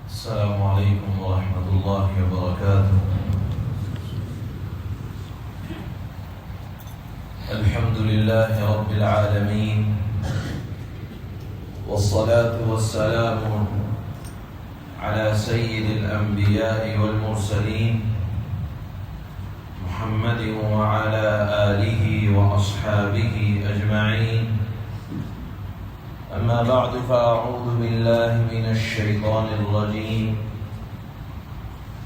السلام عليكم ورحمة الله وبركاته. الحمد لله رب العالمين، والصلاة والسلام على سيد الأنبياء والمرسلين محمد وعلى آله وأصحابه أجمعين. أما بعد فأعوذ بالله من الشيطان الرجيم.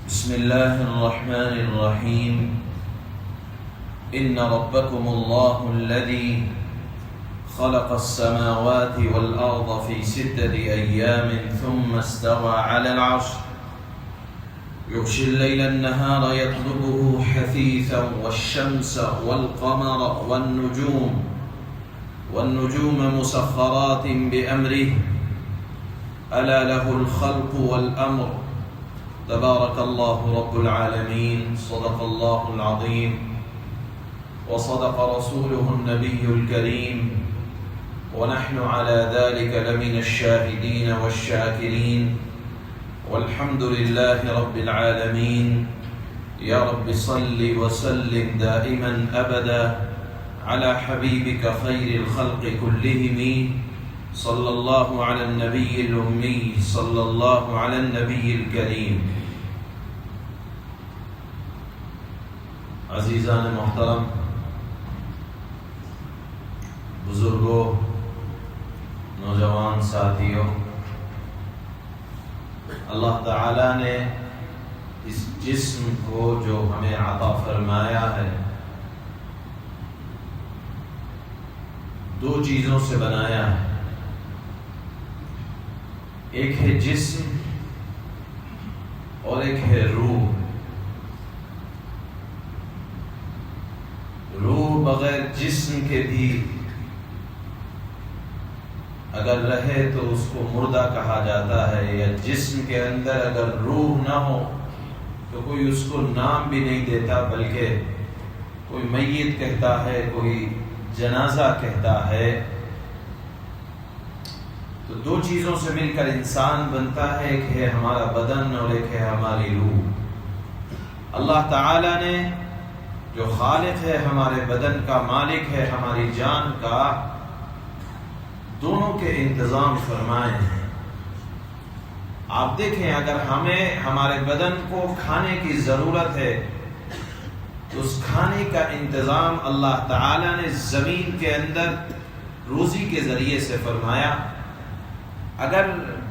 بسم الله الرحمن الرحيم. إن ربكم الله الذي خلق السماوات والأرض في 6 أيام ثم استوى على العرش يغشي الليل النهار يطلبه حثيثا والشمس والقمر والنجوم مسخرات بأمره ألا له الخلق والأمر تبارك الله رب العالمين. صدق الله العظيم وصدق رسوله النبي الكريم، ونحن على ذلك لمن الشاهدين والشاكرين، والحمد لله رب العالمين. يا رب صل وسلم دائما أبدا على حبيبك خير الخلق كلهم، صلى الله على النبي الأمي، صلى الله على النبي الكريم. عزیزان محترم، بزرگوں، نوجوان ساتھیوں، اللہ تعالیٰ نے اس جسم کو جو ہمیں عطا فرمایا ہے 2 چیزوں سے بنایا ہے. ایک ہے جسم اور ایک ہے روح. روح بغیر جسم کے بھی اگر رہے تو اس کو مردہ کہا جاتا ہے، یا جسم کے اندر اگر روح نہ ہو تو کوئی اس کو نام بھی نہیں دیتا، بلکہ کوئی میت کہتا ہے، کوئی جنازہ کہتا ہے. تو 2 چیزوں سے مل کر انسان بنتا ہے، ایک ہے ہمارا بدن اور ایک ہے ہماری روح. اللہ تعالی نے جو خالق ہے، ہمارے بدن کا مالک ہے، ہماری جان کا، دونوں کے انتظام فرمائے ہیں. آپ دیکھیں، اگر ہمیں ہمارے بدن کو کھانے کی ضرورت ہے تو اس کھانے کا انتظام اللہ تعالی نے زمین کے اندر روزی کے ذریعے سے فرمایا. اگر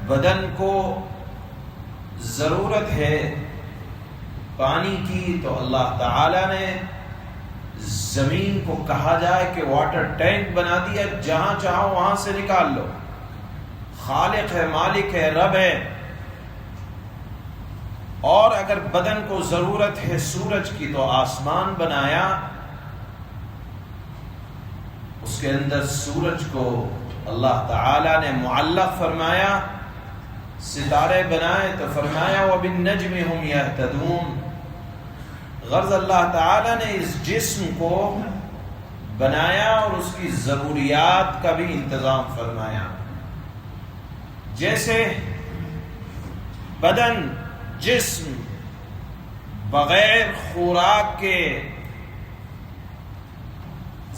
بدن کو ضرورت ہے پانی کی تو اللہ تعالی نے زمین کو کہا جائے کہ واٹر ٹینک بنا دیا، جہاں چاہو وہاں سے نکال لو. خالق ہے، مالک ہے، رب ہے. اور اگر بدن کو ضرورت ہے سورج کی تو آسمان بنایا، اس کے اندر سورج کو اللہ تعالی نے معلق فرمایا. ستارے بنائے تو فرمایا وَبِالنَّجْمِ هُمْ يَهْتَدُونَ. غرض اللہ تعالی نے اس جسم کو بنایا اور اس کی ضروریات کا بھی انتظام فرمایا. جیسے بدن، جسم بغیر خوراک کے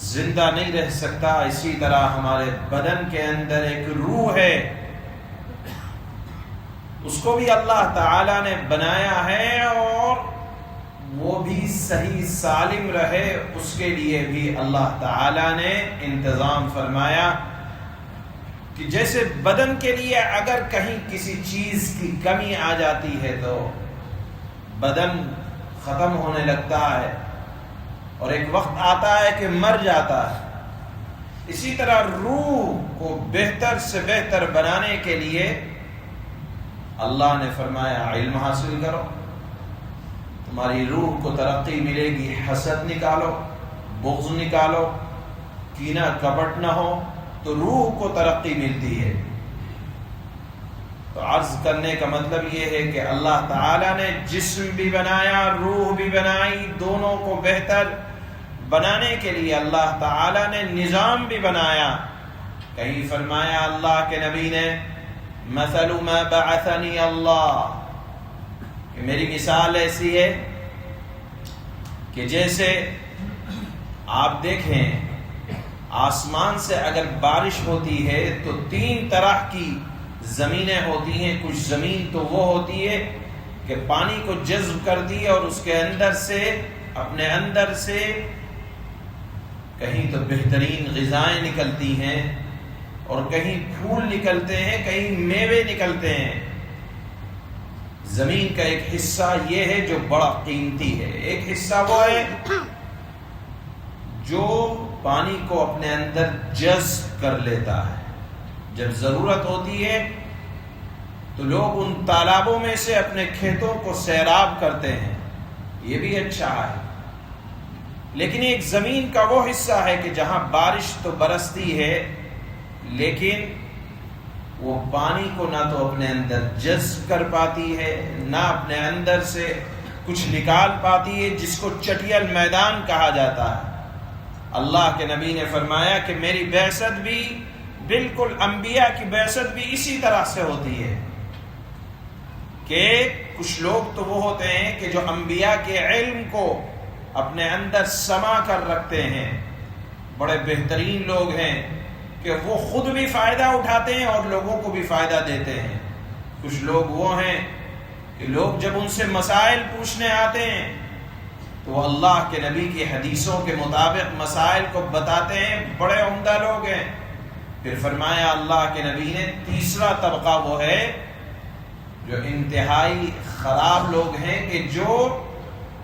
زندہ نہیں رہ سکتا، اسی طرح ہمارے بدن کے اندر ایک روح ہے، اس کو بھی اللہ تعالی نے بنایا ہے، اور وہ بھی صحیح سالم رہے اس کے لیے بھی اللہ تعالی نے انتظام فرمایا. کہ جیسے بدن کے لیے اگر کہیں کسی چیز کی کمی آ جاتی ہے تو بدن ختم ہونے لگتا ہے اور ایک وقت آتا ہے کہ مر جاتا ہے. اسی طرح روح کو بہتر سے بہتر بنانے کے لیے اللہ نے فرمایا علم حاصل کرو، تمہاری روح کو ترقی ملے گی. حسد نکالو، بغض نکالو، کینہ کپٹ نہ ہو تو روح کو ترقی ملتی ہے. تو عرض کرنے کا مطلب یہ ہے کہ اللہ تعالی نے جسم بھی بنایا، روح بھی بنائی. دونوں کو بہتر بنانے کے لیے اللہ تعالی نے نظام بھی بنایا. کہیں فرمایا اللہ کے نبی نے مثل ما بعثنی اللہ، کہ میری مثال ایسی ہے کہ جیسے آپ دیکھیں آسمان سے اگر بارش ہوتی ہے تو 3 طرح کی زمینیں ہوتی ہیں. کچھ زمین تو وہ ہوتی ہے کہ پانی کو جذب کرتی ہے اور اس کے اندر سے اپنے اندر سے کہیں تو بہترین غذائیں نکلتی ہیں اور کہیں پھول نکلتے ہیں، کہیں میوے نکلتے ہیں. زمین کا ایک حصہ یہ ہے جو بڑا قیمتی ہے، ایک حصہ وہ ہے جو پانی کو اپنے اندر جذب کر لیتا ہے. جب ضرورت ہوتی ہے تو لوگ ان تالابوں میں سے اپنے کھیتوں کو سیراب کرتے ہیں، یہ بھی اچھا ہے. لیکن ایک زمین کا وہ حصہ ہے کہ جہاں بارش تو برستی ہے لیکن وہ پانی کو نہ تو اپنے اندر جذب کر پاتی ہے نہ اپنے اندر سے کچھ نکال پاتی ہے، جس کو چٹیل میدان کہا جاتا ہے. اللہ کے نبی نے فرمایا کہ میری بعثت بھی بالکل انبیاء کی بعثت بھی اسی طرح سے ہوتی ہے کہ کچھ لوگ تو وہ ہوتے ہیں کہ جو انبیاء کے علم کو اپنے اندر سما کر رکھتے ہیں، بڑے بہترین لوگ ہیں کہ وہ خود بھی فائدہ اٹھاتے ہیں اور لوگوں کو بھی فائدہ دیتے ہیں. کچھ لوگ وہ ہیں کہ لوگ جب ان سے مسائل پوچھنے آتے ہیں تو وہ اللہ کے نبی کی حدیثوں کے مطابق مسائل کو بتاتے ہیں، بڑے عمدہ لوگ ہیں. پھر فرمایا اللہ کے نبی نے تیسرا طبقہ وہ ہے جو انتہائی خراب لوگ ہیں کہ جو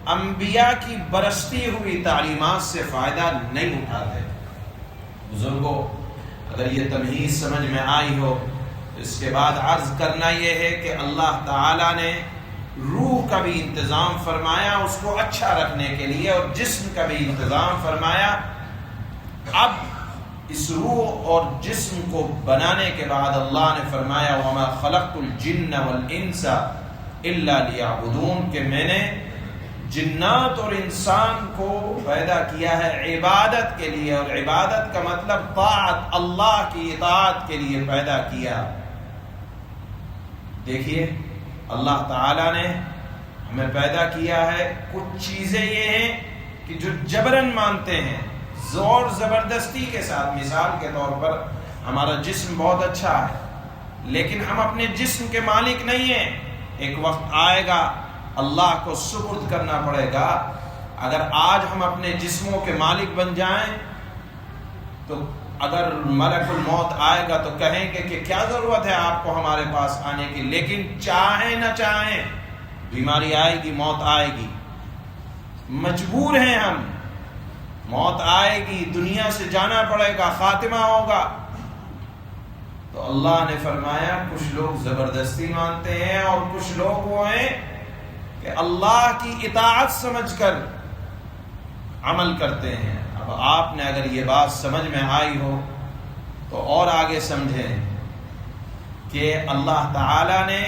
انبیاء کی برستی ہوئی تعلیمات سے فائدہ نہیں اٹھاتے. بزرگوں، اگر یہ تمہیز سمجھ میں آئی ہو تو اس کے بعد عرض کرنا یہ ہے کہ اللہ تعالیٰ نے روح کا بھی انتظام فرمایا اس کو اچھا رکھنے کے لیے اور جسم کا بھی انتظام فرمایا. اب اس روح اور جسم کو بنانے کے بعد اللہ نے فرمایا وَمَا خَلَقْتُ الْجِنَّ وَالْإِنسَ إِلَّا لِيَعْبُدُونَ، کہ میں نے جنات اور انسان کو پیدا کیا ہے عبادت کے لیے، اور عبادت کا مطلب طاعت، اللہ کی اطاعت کے لیے پیدا کیا. دیکھیے اللہ تعالیٰ نے ہمیں پیدا کیا ہے، کچھ چیزیں یہ ہیں کہ جو جبراً مانتے ہیں، زور زبردستی کے ساتھ. مثال کے طور پر ہمارا جسم بہت اچھا ہے لیکن ہم اپنے جسم کے مالک نہیں ہیں. ایک وقت آئے گا اللہ کو سپرد کرنا پڑے گا. اگر آج ہم اپنے جسموں کے مالک بن جائیں تو اگر ملک الموت آئے گا تو کہیں گے کہ کیا ضرورت ہے آپ کو ہمارے پاس آنے کی. لیکن چاہیں نہ چاہیں بیماری آئے گی، موت آئے گی، مجبور ہیں ہم. موت آئے گی، دنیا سے جانا پڑے گا، خاتمہ ہوگا. تو اللہ نے فرمایا کچھ لوگ زبردستی مانتے ہیں اور کچھ لوگ وہ ہیں کہ اللہ کی اطاعت سمجھ کر عمل کرتے ہیں. اب آپ نے اگر یہ بات سمجھ میں آئی ہو تو اور آگے سمجھیں کہ اللہ تعالی نے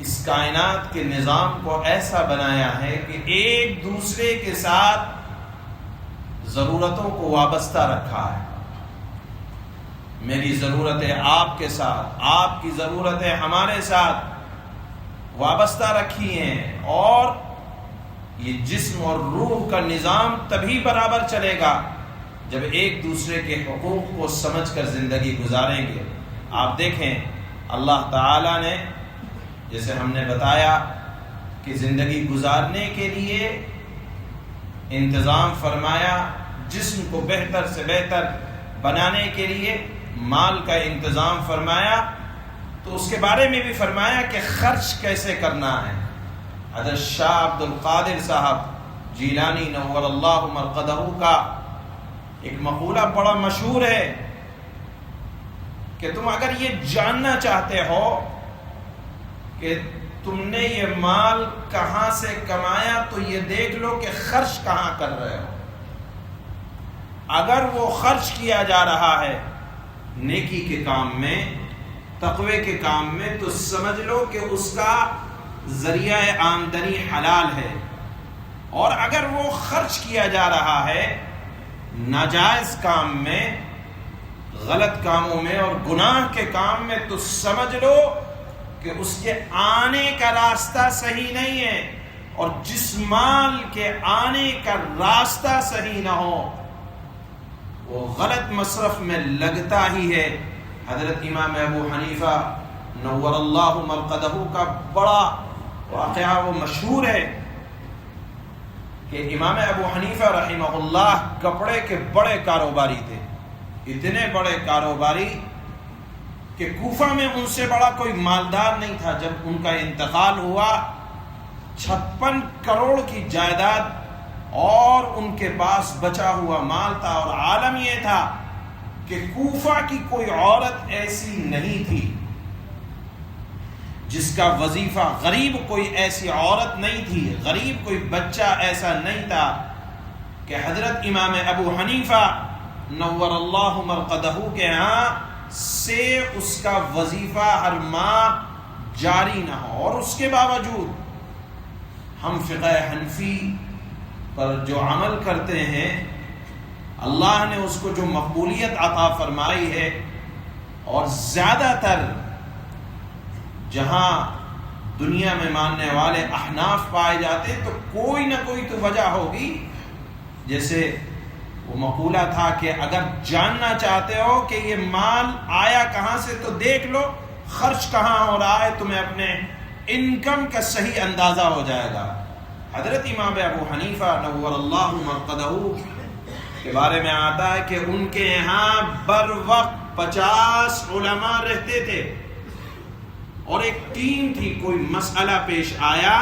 اس کائنات کے نظام کو ایسا بنایا ہے کہ ایک دوسرے کے ساتھ ضرورتوں کو وابستہ رکھا ہے. میری ضرورتیں آپ کے ساتھ، آپ کی ضرورتیں ہمارے ساتھ وابستہ رکھی ہیں، اور یہ جسم اور روح کا نظام تبھی برابر چلے گا جب ایک دوسرے کے حقوق کو سمجھ کر زندگی گزاریں گے. آپ دیکھیں اللہ تعالی نے جیسے ہم نے بتایا کہ زندگی گزارنے کے لیے انتظام فرمایا، جسم کو بہتر سے بہتر بنانے کے لیے مال کا انتظام فرمایا، تو اس کے بارے میں بھی فرمایا کہ خرچ کیسے کرنا ہے. حضرت شاہ عبد القادر صاحب جیلانی نور اللہ مرقدہ کا ایک مقولہ بڑا مشہور ہے کہ تم اگر یہ جاننا چاہتے ہو کہ تم نے یہ مال کہاں سے کمایا تو یہ دیکھ لو کہ خرچ کہاں کر رہے ہو. اگر وہ خرچ کیا جا رہا ہے نیکی کے کام میں، تقوی کے کام میں، تو سمجھ لو کہ اس کا ذریعہ آمدنی حلال ہے. اور اگر وہ خرچ کیا جا رہا ہے ناجائز کام میں، غلط کاموں میں اور گناہ کے کام میں تو سمجھ لو کہ اس کے آنے کا راستہ صحیح نہیں ہے، اور جس مال کے آنے کا راستہ صحیح نہ ہو وہ غلط مصرف میں لگتا ہی ہے۔ حضرت امام ابو حنیفہ نور اللہ مرقدہ کا بڑا واقعہ وہ مشہور ہے کہ امام ابو حنیفہ رحمہ اللہ کپڑے کے بڑے کاروباری تھے، اتنے بڑے کاروباری کہ کوفہ میں ان سے بڑا کوئی مالدار نہیں تھا۔ جب ان کا انتقال ہوا 56 کروڑ کی جائیداد اور ان کے پاس بچا ہوا مال تھا، اور عالم یہ تھا کہ کوفہ کی کوئی عورت ایسی نہیں تھی جس کا وظیفہ، غریب کوئی ایسی عورت نہیں تھی، غریب کوئی بچہ ایسا نہیں تھا کہ حضرت امام ابو حنیفہ نور اللہ مرقدہ کے ہاں سے اس کا وظیفہ ہر ماہ جاری نہ ہو۔ اور اس کے باوجود ہم فقہ حنفی پر جو عمل کرتے ہیں، اللہ نے اس کو جو مقبولیت عطا فرمائی ہے، اور زیادہ تر جہاں دنیا میں ماننے والے احناف پائے جاتے تو کوئی نہ کوئی تو وجہ ہوگی۔ جیسے وہ مقولہ تھا کہ اگر جاننا چاہتے ہو کہ یہ مال آیا کہاں سے تو دیکھ لو خرچ کہاں ہو رہا ہے، تمہیں اپنے انکم کا صحیح اندازہ ہو جائے گا۔ حضرت امام ابو حنیفہ نور اللہ مرقدہ کے بارے میں آتا ہے کہ ان کے یہاں بر وقت 50 علماء رہتے تھے، اور ایک ٹیم تھی، کوئی مسئلہ پیش آیا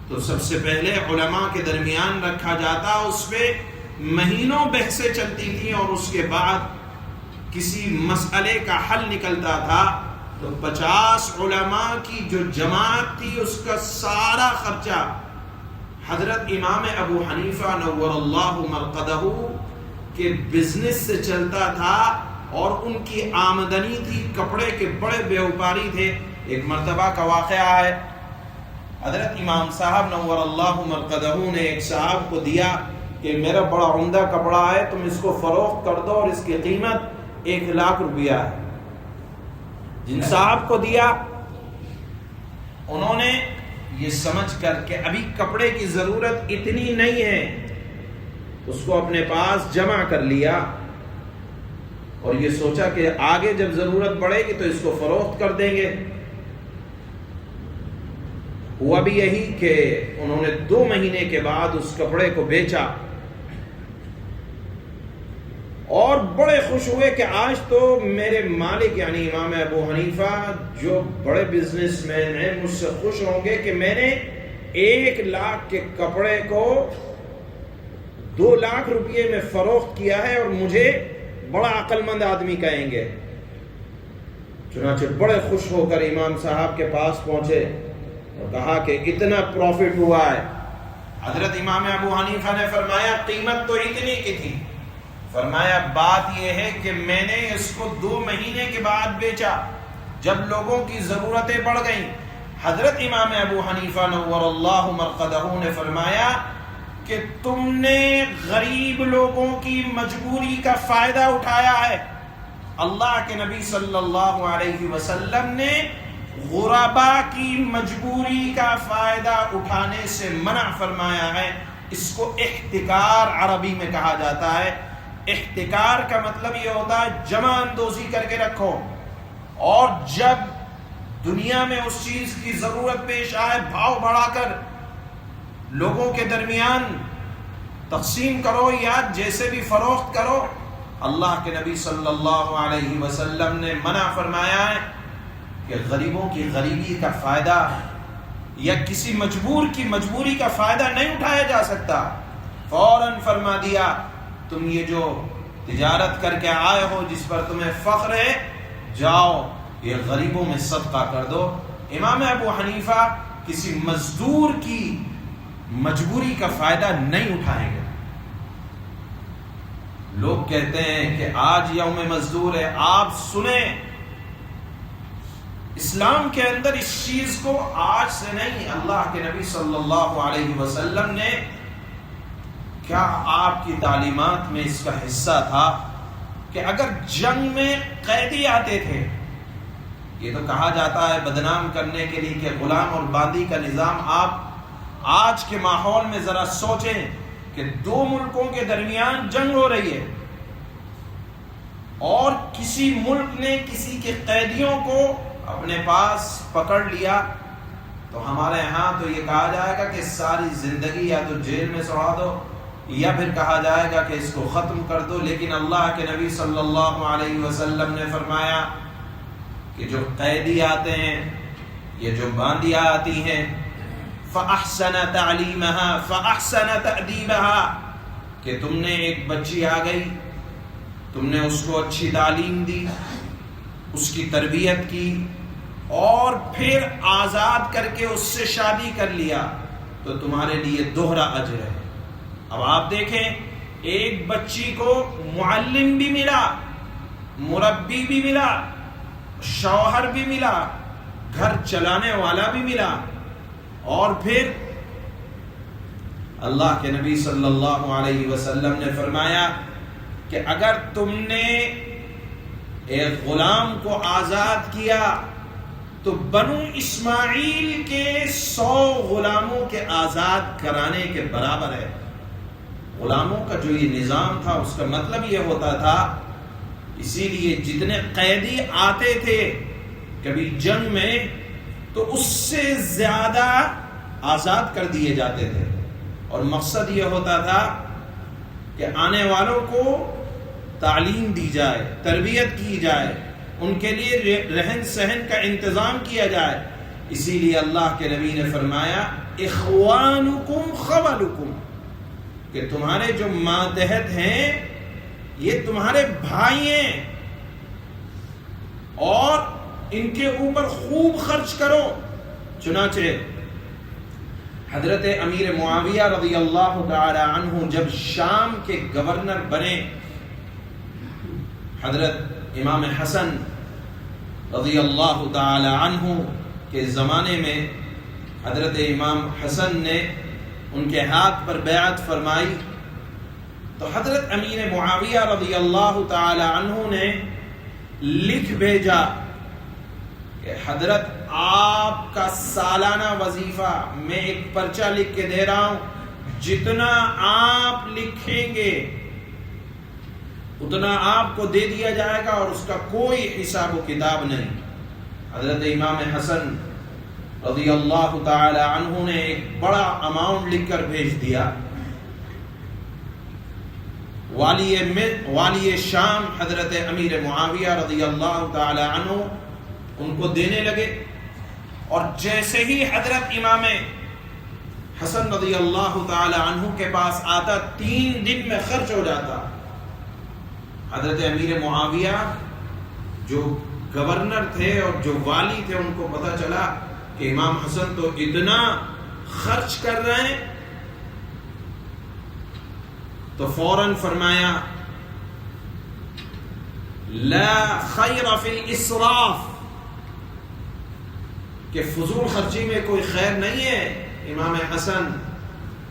تو سب سے پہلے علماء کے درمیان رکھا جاتا، اس پہ مہینوں بحثیں چلتی تھیں، اور اس کے بعد کسی مسئلے کا حل نکلتا تھا تو 50 علماء کی جو جماعت تھی اس کا سارا خرچہ حضرت امام ابو حنیفہ نور اللہ مرقدہ کے بزنس سے چلتا تھا، اور ان کی آمدنی تھی، کپڑے کے بڑے بیوپاری تھے۔ ایک مرتبہ کا واقعہ ہے، حضرت امام صاحب نور اللہ مرقدہ نے ایک صاحب کو دیا کہ میرا بڑا عمدہ کپڑا ہے، تم اس کو فروخت کر دو اور اس کی قیمت 1 لاکھ روپیہ ہے۔ جن صاحب کو دیا انہوں نے یہ سمجھ کر کہ ابھی کپڑے کی ضرورت اتنی نہیں ہے، اس کو اپنے پاس جمع کر لیا، اور یہ سوچا کہ آگے جب ضرورت پڑے گی تو اس کو فروخت کر دیں گے۔ ہوا بھی یہی کہ انہوں نے 2 مہینے کے بعد اس کپڑے کو بیچا، اور بڑے خوش ہوئے کہ آج تو میرے مالک یعنی امام ابو حنیفہ جو بڑے بزنس مین ہیں مجھ سے خوش ہوں گے کہ میں نے 1 لاکھ کے کپڑے کو 2 لاکھ روپئے میں فروخت کیا ہے، اور مجھے بڑا عقل مند آدمی کہیں گے۔ چنانچہ بڑے خوش ہو کر امام صاحب کے پاس پہنچے اور کہا کہ اتنا پروفٹ ہوا ہے۔ حضرت امام ابو حنیفہ نے فرمایا قیمت تو اتنی کی تھی، فرمایا بات یہ ہے کہ میں نے اس کو 2 مہینے کے بعد بیچا جب لوگوں کی ضرورتیں بڑھ گئیں۔ حضرت امام ابو حنیفہ نور اللہ مرقدہ نے فرمایا کہ تم نے غریب لوگوں کی مجبوری کا فائدہ اٹھایا ہے۔ اللہ کے نبی صلی اللہ علیہ وسلم نے غرباء کی مجبوری کا فائدہ اٹھانے سے منع فرمایا ہے۔ اس کو احتکار عربی میں کہا جاتا ہے۔ احتکار کا مطلب یہ ہوتا ہے جمع اندوزی کر کے رکھو، اور جب دنیا میں اس چیز کی ضرورت پیش آئے بھاؤ بڑھا کر لوگوں کے درمیان تقسیم کرو یا جیسے بھی فروخت کرو۔ اللہ کے نبی صلی اللہ علیہ وسلم نے منع فرمایا ہے کہ غریبوں کی غریبی کا فائدہ یا کسی مجبور کی مجبوری کا فائدہ نہیں اٹھایا جا سکتا۔ فوراً فرما دیا تم یہ جو تجارت کر کے آئے ہو جس پر تمہیں فخر ہے، جاؤ یہ غریبوں میں صدقہ کر دو۔ امام ابو حنیفہ کسی مزدور کی مجبوری کا فائدہ نہیں اٹھائیں گے۔ لوگ کہتے ہیں کہ آج یوم مزدور ہے، آپ سنیں اسلام کے اندر اس چیز کو آج سے نہیں، اللہ کے نبی صلی اللہ علیہ وسلم نے کیا آپ کی تعلیمات میں اس کا حصہ تھا کہ اگر جنگ میں قیدی آتے تھے، یہ تو کہا جاتا ہے بدنام کرنے کے لیے کہ غلام اور باندی کا نظام، آپ آج کے ماحول میں ذرا سوچیں کہ دو ملکوں کے درمیان جنگ ہو رہی ہے اور کسی ملک نے کسی کے قیدیوں کو اپنے پاس پکڑ لیا، تو ہمارے ہاں تو یہ کہا جائے گا کہ ساری زندگی یا تو جیل میں سڑا دو یا پھر کہا جائے گا کہ اس کو ختم کر دو. لیکن اللہ کے نبی صلی اللہ علیہ وسلم نے فرمایا کہ جو قیدی آتے ہیں، یہ جو باندیاں آتی ہیں، فَأَحْسَنَ تَعْلِيمَهَا فَأَحْسَنَ تَأْدِيبَهَا، کہ تم نے ایک بچی آ گئی، تم نے اس کو اچھی تعلیم دی، اس کی تربیت کی اور پھر آزاد کر کے اس سے شادی کر لیا، تو تمہارے لیے دوہرا اجر ہے. اب آپ دیکھیں، ایک بچی کو معلم بھی ملا، مربی بھی ملا، شوہر بھی ملا، گھر چلانے والا بھی ملا، اور پھر اللہ کے نبی صلی اللہ علیہ وسلم نے فرمایا کہ اگر تم نے ایک غلام کو آزاد کیا تو بنو اسماعیل کے 100 غلاموں کے آزاد کرانے کے برابر ہے. غلاموں کا جو یہ نظام تھا اس کا مطلب یہ ہوتا تھا، اسی لیے جتنے قیدی آتے تھے کبھی جنگ میں تو اس سے زیادہ آزاد کر دیے جاتے تھے، اور مقصد یہ ہوتا تھا کہ آنے والوں کو تعلیم دی جائے، تربیت کی جائے، ان کے لیے رہن سہن کا انتظام کیا جائے. اسی لیے اللہ کے نبی نے فرمایا اخوانکم خولکم، کہ تمہارے جو ماتحت ہیں یہ تمہارے بھائی ہیں، اور ان کے اوپر خوب خرچ کرو. چنانچہ حضرت امیر معاویہ رضی اللہ تعالی عنہ جب شام کے گورنر بنے، حضرت امام حسن رضی اللہ تعالی عنہ کے زمانے میں حضرت امام حسن نے ان کے ہاتھ پر بیعت فرمائی، تو حضرت امیر معاویہ رضی اللہ تعالی عنہ نے لکھ بھیجا کہ حضرت آپ کا سالانہ وظیفہ میں ایک پرچہ لکھ کے دے رہا ہوں، جتنا آپ لکھیں گے اتنا آپ کو دے دیا جائے گا اور اس کا کوئی حساب و کتاب نہیں. حضرت امام حسن رضی اللہ تعالی عنہ نے ایک بڑا اماؤنٹ لکھ کر بھیج دیا. والی شام حضرت امیر معاویہ رضی اللہ تعالی عنہ ان کو دینے لگے، اور جیسے ہی حضرت امام حسن رضی اللہ تعالی عنہ کے پاس آتا 3 دن میں خرچ ہو جاتا. حضرت امیر معاویہ جو گورنر تھے اور جو والی تھے ان کو پتہ چلا کہ امام حسن تو اتنا خرچ کر رہے ہیں، تو فوراً فرمایا لا خیر فی الاسراف، کہ فضول خرچی میں کوئی خیر نہیں ہے. امام حسن،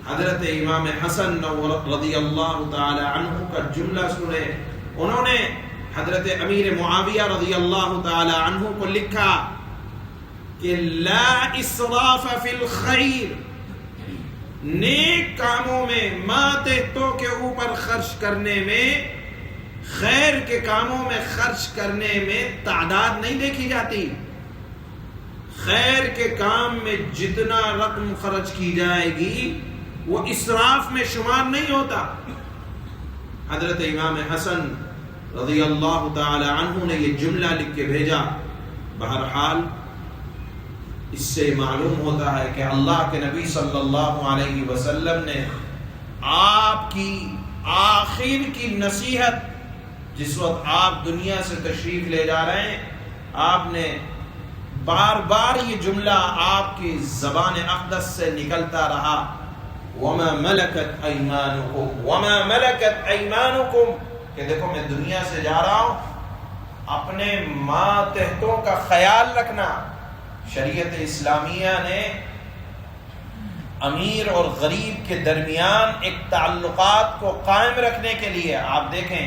حضرت امام حسن رضی اللہ تعالی عنہ کا جملہ سنے، انہوں نے حضرت امیر معاویہ رضی اللہ تعالی عنہ کو لکھا کہ لا اسراف فی الخیر، نیک کاموں میں، ماتحتوں کے اوپر خرچ کرنے میں، خیر کے کاموں میں خرچ کرنے میں تعداد نہیں دیکھی جاتی. خیر کے کام میں جتنا رقم خرچ کی جائے گی وہ اسراف میں شمار نہیں ہوتا. حضرت امام حسن رضی اللہ تعالی عنہ نے یہ جملہ لکھ کے بھیجا. بہرحال اس سے معلوم ہوتا ہے کہ اللہ کے نبی صلی اللہ علیہ وسلم نے آپ کی آخر کی نصیحت، جس وقت آپ دنیا سے تشریف لے جا رہے ہیں، آپ نے بار بار یہ جملہ آپ کی زبان اقدس سے نکلتا رہا، وَمَا مَلَكَتْ أَيْمَانُكُمْ وَمَا مَلَكَتْ أَيْمَانُكُمْ، کہ دیکھو میں دنیا سے جا رہا ہوں، اپنے ماتحتوں کا خیال رکھنا. شریعت اسلامیہ نے امیر اور غریب کے درمیان ایک تعلقات کو قائم رکھنے کے لیے، آپ دیکھیں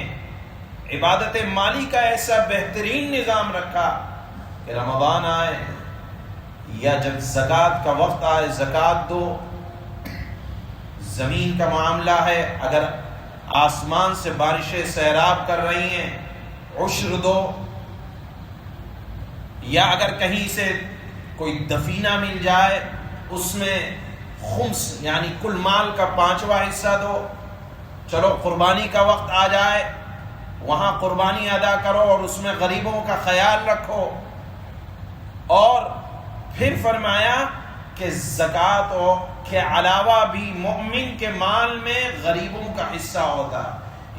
عبادت مالی کا ایسا بہترین نظام رکھا کہ رمضان آئے یا جب زکوٰۃ کا وقت آئے زکوٰۃ دو. زمین کا معاملہ ہے، اگر آسمان سے بارشیں سیراب کر رہی ہیں عشر دو، یا اگر کہیں سے کوئی دفینہ مل جائے اس میں خمس یعنی کل مال کا 5واں حصہ دو. چلو قربانی کا وقت آ جائے وہاں قربانی ادا کرو اور اس میں غریبوں کا خیال رکھو. اور پھر فرمایا کہ زکوٰۃ کے علاوہ بھی مومن کے مال میں غریبوں کا حصہ ہوتا.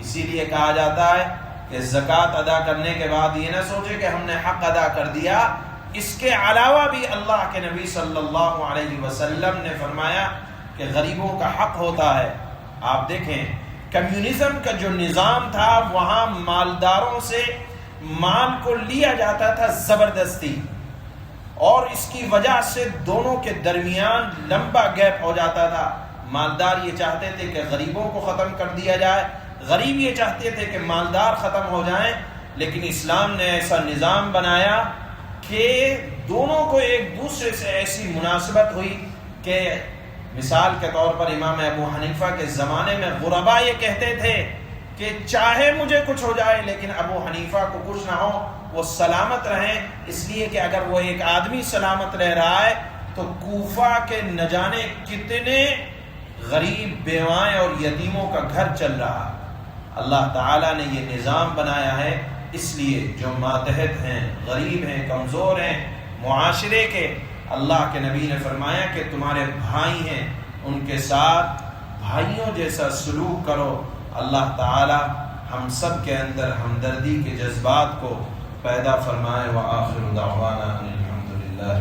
اسی لیے کہا جاتا ہے کہ زکوٰۃ ادا کرنے کے بعد یہ نہ سوچے کہ ہم نے حق ادا کر دیا، اس کے علاوہ بھی اللہ کے نبی صلی اللہ علیہ وسلم نے فرمایا کہ غریبوں کا حق ہوتا ہے. آپ دیکھیں کمیونزم کا جو نظام تھا وہاں مالداروں سے مال کو لیا جاتا تھا زبردستی، اور اس کی وجہ سے دونوں کے درمیان لمبا گیپ ہو جاتا تھا. مالدار یہ چاہتے تھے کہ غریبوں کو ختم کر دیا جائے، غریب یہ چاہتے تھے کہ مالدار ختم ہو جائیں. لیکن اسلام نے ایسا نظام بنایا کہ دونوں کو ایک دوسرے سے ایسی مناسبت ہوئی کہ مثال کے طور پر امام ابو حنیفہ کے زمانے میں غربا یہ کہتے تھے کہ چاہے مجھے کچھ ہو جائے لیکن ابو حنیفہ کو کچھ نہ ہو، وہ سلامت رہیں. اس لیے کہ اگر وہ ایک آدمی سلامت رہ رہا ہے تو کوفہ کے نہ جانے کتنے غریب بیوائیں اور یتیموں کا گھر چل رہا. اللہ تعالیٰ نے یہ نظام بنایا ہے، اس لیے جو ماتحت ہیں، غریب ہیں، کمزور ہیں معاشرے کے، اللہ کے نبی نے فرمایا کہ تمہارے بھائی ہیں ان کے ساتھ بھائیوں جیسا سلوک کرو. اللہ تعالیٰ ہم سب کے اندر ہمدردی کے جذبات کو پیدا فرمائے. وآخر دعوانا ان الحمد للہ.